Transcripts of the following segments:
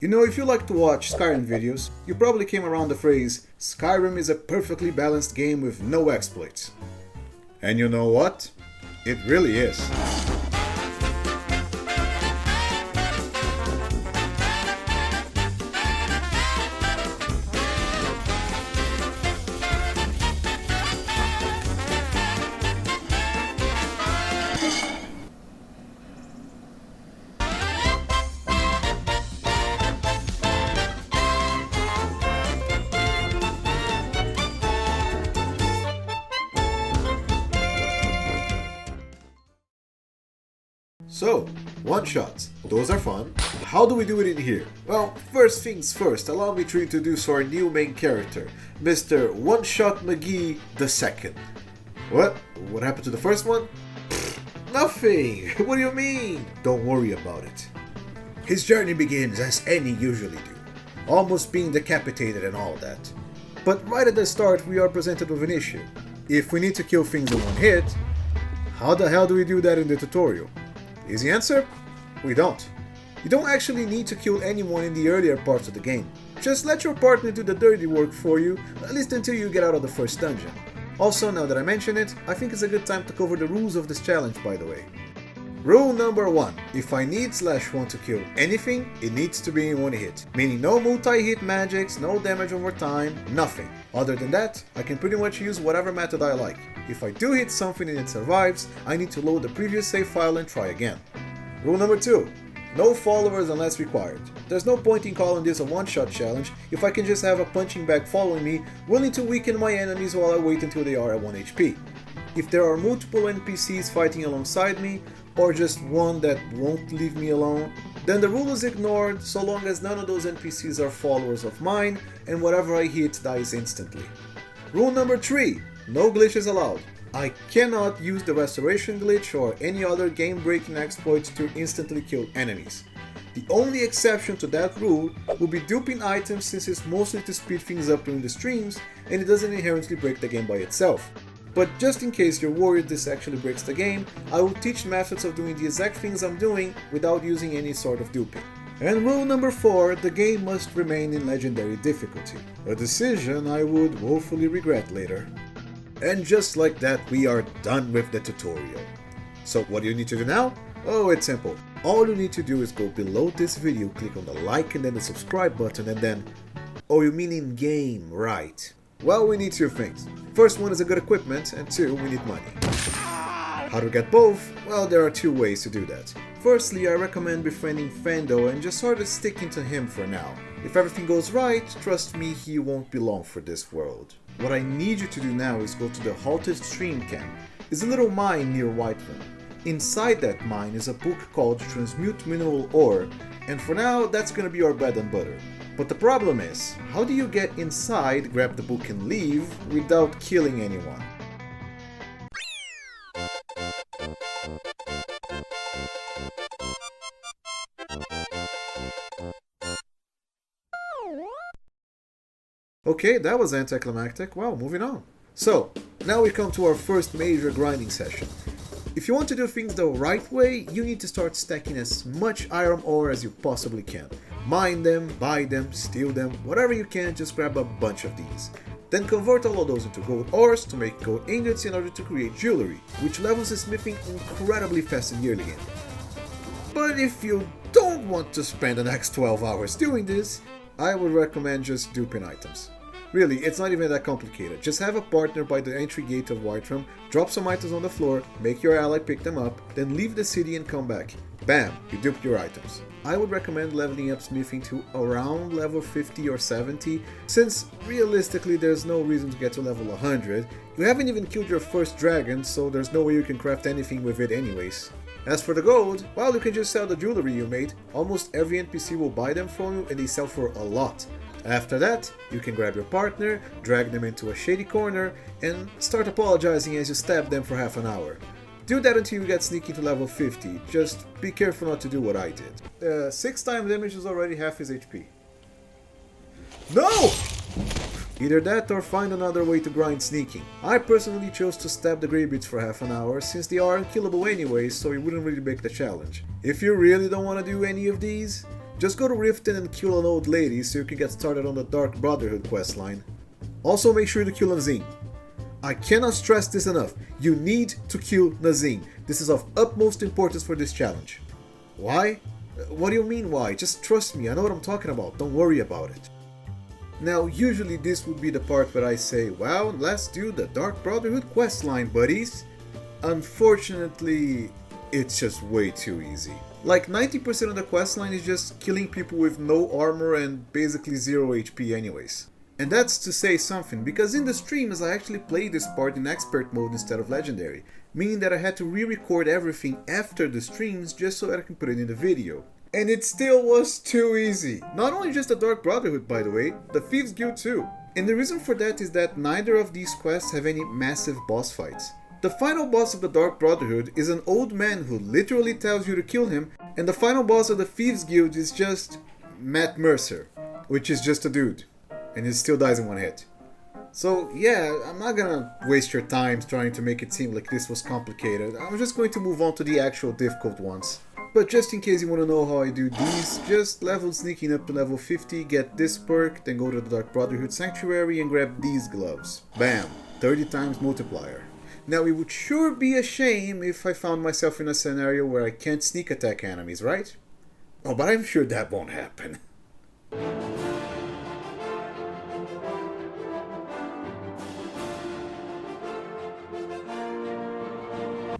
You know, if you like to watch Skyrim videos, you probably came around the phrase, Skyrim is a perfectly balanced game with no exploits. And you know what? It really is. So, one-shots. Those are fun. How do we do it in here? Well, first things first, allow me to introduce our new main character, Mr. One-Shot McGee II. What? What happened to the first one? Nothing! What do you mean? Don't worry about it. His journey begins as any usually do, almost being decapitated and all that. But right at the start we are presented with an issue. If we need to kill things in one hit, how the hell do we do that in the tutorial? Easy answer? We don't. You don't actually need to kill anyone in the earlier parts of the game. Just let your partner do the dirty work for you, at least until you get out of the first dungeon. Also, now that I mention it, I think it's a good time to cover the rules of this challenge, by the way. Rule number 1. If I need/want to kill anything, it needs to be in one hit. Meaning no multi-hit magics, no damage over time, nothing. Other than that, I can pretty much use whatever method I like. If I do hit something and it survives, I need to load the previous save file and try again. Rule number 2. No followers unless required. There's no point in calling this a one-shot challenge if I can just have a punching bag following me, willing to weaken my enemies while I wait until they are at 1 HP. If there are multiple NPCs fighting alongside me, or just one that won't leave me alone, then the rule is ignored so long as none of those NPCs are followers of mine and whatever I hit dies instantly. Rule number 3. No glitches allowed. I cannot use the restoration glitch or any other game-breaking exploit to instantly kill enemies. The only exception to that rule will be duping items, since it's mostly to speed things up during the streams and it doesn't inherently break the game by itself. But just in case you're worried this actually breaks the game, I will teach methods of doing the exact things I'm doing without using any sort of duping. And rule number 4, the game must remain in legendary difficulty, a decision I would woefully regret later. And just like that, we are done with the tutorial. So what do you need to do now? Oh, it's simple. All you need to do is go below this video, click on the like and then the subscribe button, and then... Oh, you mean in game, right? Well, we need 2 things. First one is a good equipment, and 2, we need money. How to get both? Well, there are 2 ways to do that. Firstly, I recommend befriending Fendo and just sort of sticking to him for now. If everything goes right, trust me, he won't be long for this world. What I need you to do now is go to the Halted Stream Camp. It's a little mine near Whiterun. Inside that mine is a book called Transmute Mineral Ore, and for now, that's gonna be our bread and butter. But the problem is, how do you get inside, grab the book and leave without killing anyone? Okay, that was anticlimactic. Well, moving on. So, now we come to our first major grinding session. If you want to do things the right way, you need to start stacking as much iron ore as you possibly can. Mine them, buy them, steal them, whatever you can, just grab a bunch of these. Then convert all of those into gold ores to make gold ingots in order to create jewelry, which levels the smithing incredibly fast in the early game. But if you don't want to spend the next 12 hours doing this, I would recommend just duping items. Really, it's not even that complicated. Just have a partner by the entry gate of Whiterun, drop some items on the floor, make your ally pick them up, then leave the city and come back. Bam! You duped your items. I would recommend leveling up smithing to around level 50 or 70, since realistically there's no reason to get to level 100. You haven't even killed your first dragon, so there's no way you can craft anything with it anyways. As for the gold, well, you can just sell the jewelry you made. Almost every NPC will buy them from you and they sell for a lot. After that, you can grab your partner, drag them into a shady corner, and start apologizing as you stab them for half an hour. Do that until you get sneaking to level 50, just be careful not to do what I did. 6 times damage is already half his HP. No! Either that or find another way to grind sneaking. I personally chose to stab the greybeards for half an hour, since they are unkillable anyways, so it wouldn't really make the challenge. If you really don't want to do any of these, Just go to Riften and kill an old lady so you can get started on the Dark Brotherhood questline. Also make sure to kill Nazim. I cannot stress this enough. You need to kill Nazim. This is of utmost importance for this challenge. Why? What do you mean why? Just trust me, I know what I'm talking about. Don't worry about it. Now, usually this would be the part where I say, well, let's do the Dark Brotherhood questline, buddies. Unfortunately, it's just way too easy. Like 90% of the questline is just killing people with no armor and basically 0 HP anyways. And that's to say something, because in the streams I actually played this part in expert mode instead of legendary, meaning that I had to re-record everything after the streams just so that I can put it in the video. And it still was too easy. Not only just the Dark Brotherhood, by the way, the Thieves Guild too. And the reason for that is that neither of these quests have any massive boss fights. The final boss of the Dark Brotherhood is an old man who literally tells you to kill him, and the final boss of the Thieves Guild is just Matt Mercer, which is just a dude, and he still dies in one hit. So yeah, I'm not gonna waste your time trying to make it seem like this was complicated. I'm just going to move on to the actual difficult ones. But just in case you want to know how I do these, just level sneaking up to level 50, get this perk, then go to the Dark Brotherhood Sanctuary and grab these gloves. Bam! 30 times multiplier. Now it would sure be a shame if I found myself in a scenario where I can't sneak attack enemies, right? Oh, but I'm sure that won't happen.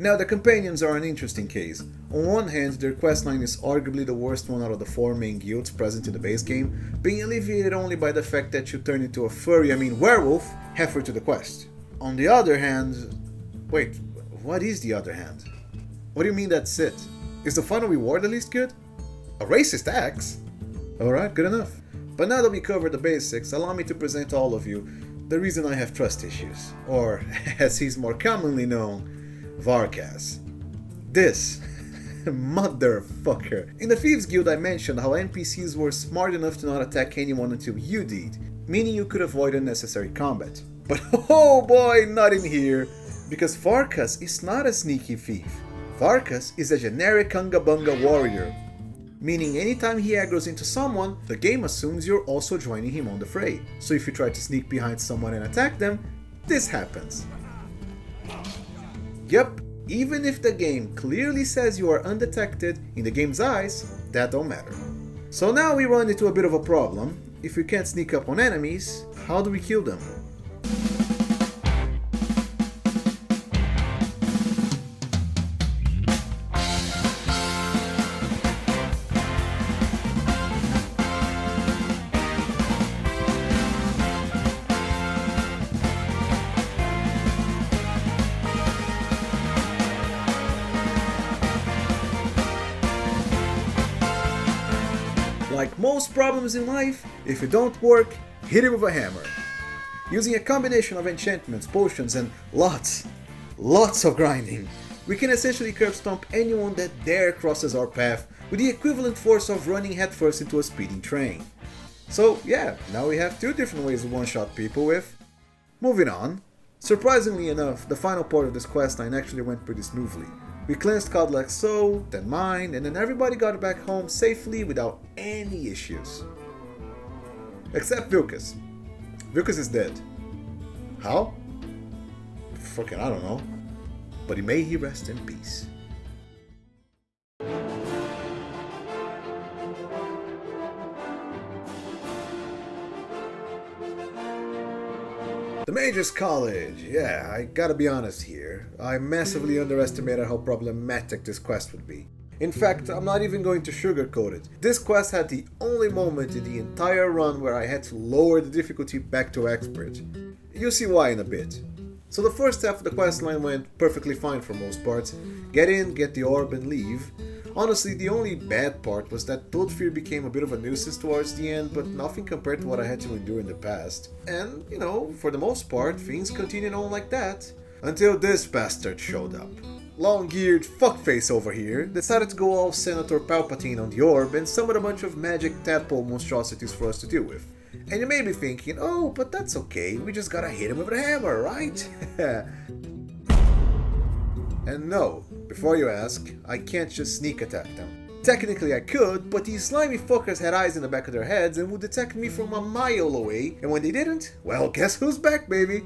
Now the companions are an interesting case. On one hand, their questline is arguably the worst one out of the 4 main guilds present in the base game, being alleviated only by the fact that you turn into a werewolf halfway to the quest. On the other hand... Wait, what is the other hand? What do you mean that's it? Is the final reward at least good? A racist axe? Alright, good enough. But now that we covered the basics, allow me to present to all of you the reason I have trust issues, or as he's more commonly known, Varkas. This motherfucker. In the Thieves Guild I mentioned how NPCs were smart enough to not attack anyone until you did, meaning you could avoid unnecessary combat. But oh boy, not in here, because Varkas is not a sneaky thief. Varkas is a generic Ungabunga warrior, meaning anytime he aggroes into someone, the game assumes you're also joining him on the fray. So if you try to sneak behind someone and attack them, this happens. Yep, even if the game clearly says you are undetected, in the game's eyes, that don't matter. So now we run into a bit of a problem. If we can't sneak up on enemies, how do we kill them? Like most problems in life, if it don't work, hit it with a hammer. Using a combination of enchantments, potions, and lots of grinding, we can essentially curb stomp anyone that dare crosses our path with the equivalent force of running headfirst into a speeding train. So yeah, now we have 2 different ways to one-shot people with. Moving on. Surprisingly enough, the final part of this questline actually went pretty smoothly. We cleansed Codlax Soul, then mine, and then everybody got back home safely without any issues. Except Vilkas. Vilkas is dead. How? Fucking I don't know. But may he rest in peace. The Mage's College. Yeah, I gotta be honest here. I massively underestimated how problematic this quest would be. In fact, I'm not even going to sugarcoat it. This quest had the only moment in the entire run where I had to lower the difficulty back to expert. You'll see why in a bit. So the first half of the questline went perfectly fine for most parts. Get in, get the orb, and leave. Honestly, the only bad part was that Toadfear became a bit of a nuisance towards the end, but nothing compared to what I had to endure in the past. And, you know, for the most part, things continued on like that. Until this bastard showed up. Long-eared fuckface over here decided to go all Senator Palpatine on the orb and summoned a bunch of magic tadpole monstrosities for us to deal with. And you may be thinking, oh, but that's okay, we just gotta hit him with a hammer, right? And no, before you ask, I can't just sneak attack them. Technically I could, but these slimy fuckers had eyes in the back of their heads and would detect me from a mile away, and when they didn't, well, guess who's back, baby?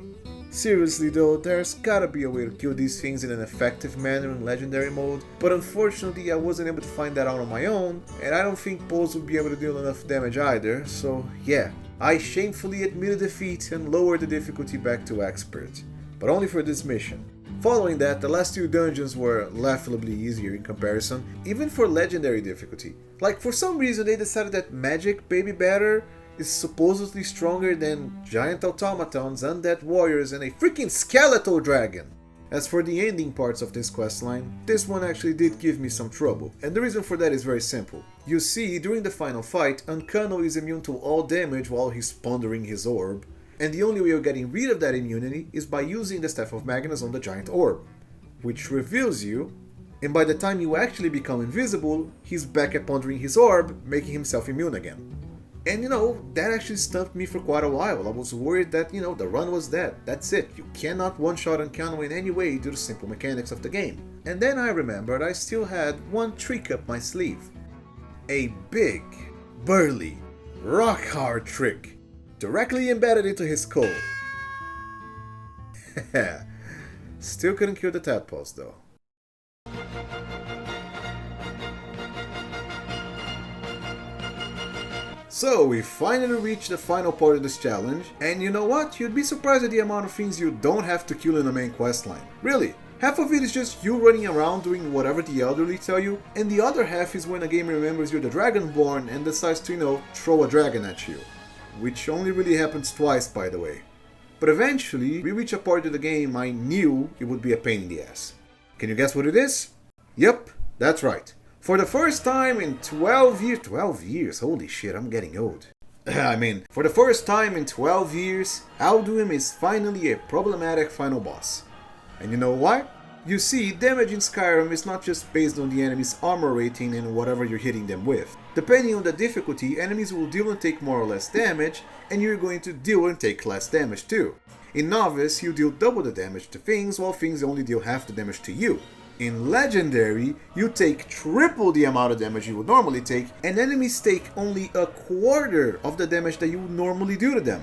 Seriously though, there's gotta be a way to kill these things in an effective manner in Legendary mode, but unfortunately I wasn't able to find that out on my own, and I don't think Pulse would be able to deal enough damage either, so yeah. I shamefully admitted defeat and lowered the difficulty back to Expert, but only for this mission. Following that, the last two dungeons were laughably easier in comparison, even for Legendary difficulty. Like, for some reason they decided that Magic Baby Batter is supposedly stronger than giant automatons, undead warriors, and a freaking skeletal dragon. As for the ending parts of this questline, this one actually did give me some trouble, and the reason for that is very simple. You see, during the final fight, Unkano is immune to all damage while he's pondering his orb, and the only way of getting rid of that immunity is by using the Staff of Magnus on the giant orb, which reveals you, and by the time you actually become invisible, he's back at pondering his orb, making himself immune again. And that actually stumped me for quite a while. I was worried that, the run was dead. That's it. You cannot one-shot Unkano in any way due to simple mechanics of the game. And then I remembered I still had one trick up my sleeve. A big, burly, rock-hard trick, directly embedded into his skull. Still couldn't kill the tadpoles though. So we finally reached the final part of this challenge, and you know what? You'd be surprised at the amount of things you don't have to kill in the main questline. Really, half of it is just you running around doing whatever the elderly tell you, and the other half is when a game remembers you're the Dragonborn and decides to, throw a dragon at you. Which only really happens twice, by the way. But eventually, we reach a part of the game I knew it would be a pain in the ass. Can you guess what it is? Yep, that's right. For the first time in 12 years, holy shit, I'm getting old. For the first time in 12 years, Alduin is finally a problematic final boss. And you know why? You see, damage in Skyrim is not just based on the enemy's armor rating and whatever you're hitting them with. Depending on the difficulty, enemies will deal and take more or less damage, and you're going to deal and take less damage too. In Novice, you deal double the damage to things, while things only deal half the damage to you. In Legendary, you take triple the amount of damage you would normally take, and enemies take only a quarter of the damage that you would normally do to them.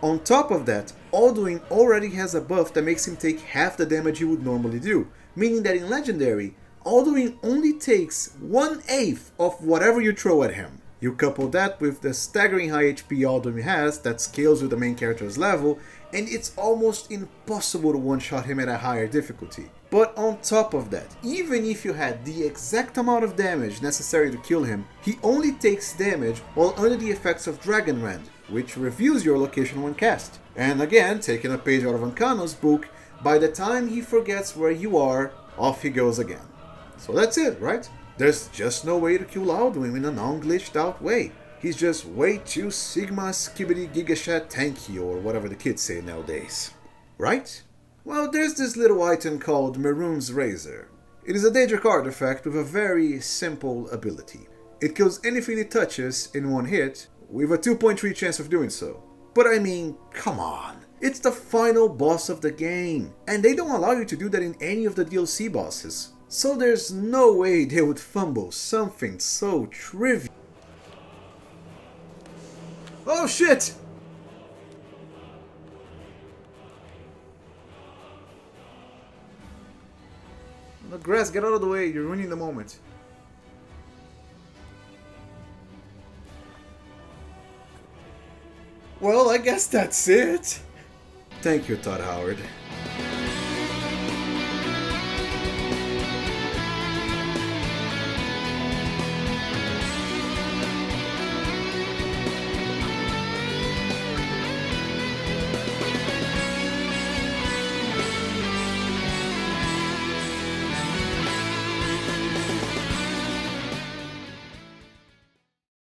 On top of that, Alduin already has a buff that makes him take half the damage he would normally do, meaning that in Legendary, Alduin only takes 1/8 of whatever you throw at him. You couple that with the staggering high HP Alduin has that scales with the main character's level, and it's almost impossible to one-shot him at a higher difficulty. But on top of that, even if you had the exact amount of damage necessary to kill him, he only takes damage while under the effects of Dragon Rend, which reveals your location when cast. And again, taking a page out of Unkano's book, by the time he forgets where you are, off he goes again. So that's it, right? There's just no way to kill Alduin in a non-glitched out way. He's just way too Sigma Skibbity Gigashat tanky, or whatever the kids say nowadays. Right? Well, there's this little item called Maroon's Razor. It is a Daedric artifact with a very simple ability. It kills anything it touches in one hit, with a 2.3 chance of doing so. But come on. It's the final boss of the game, and they don't allow you to do that in any of the DLC bosses. So there's no way they would fumble something so trivial. Oh shit! The grass, get out of the way, you're ruining the moment. Well, I guess that's it. Thank you, Todd Howard.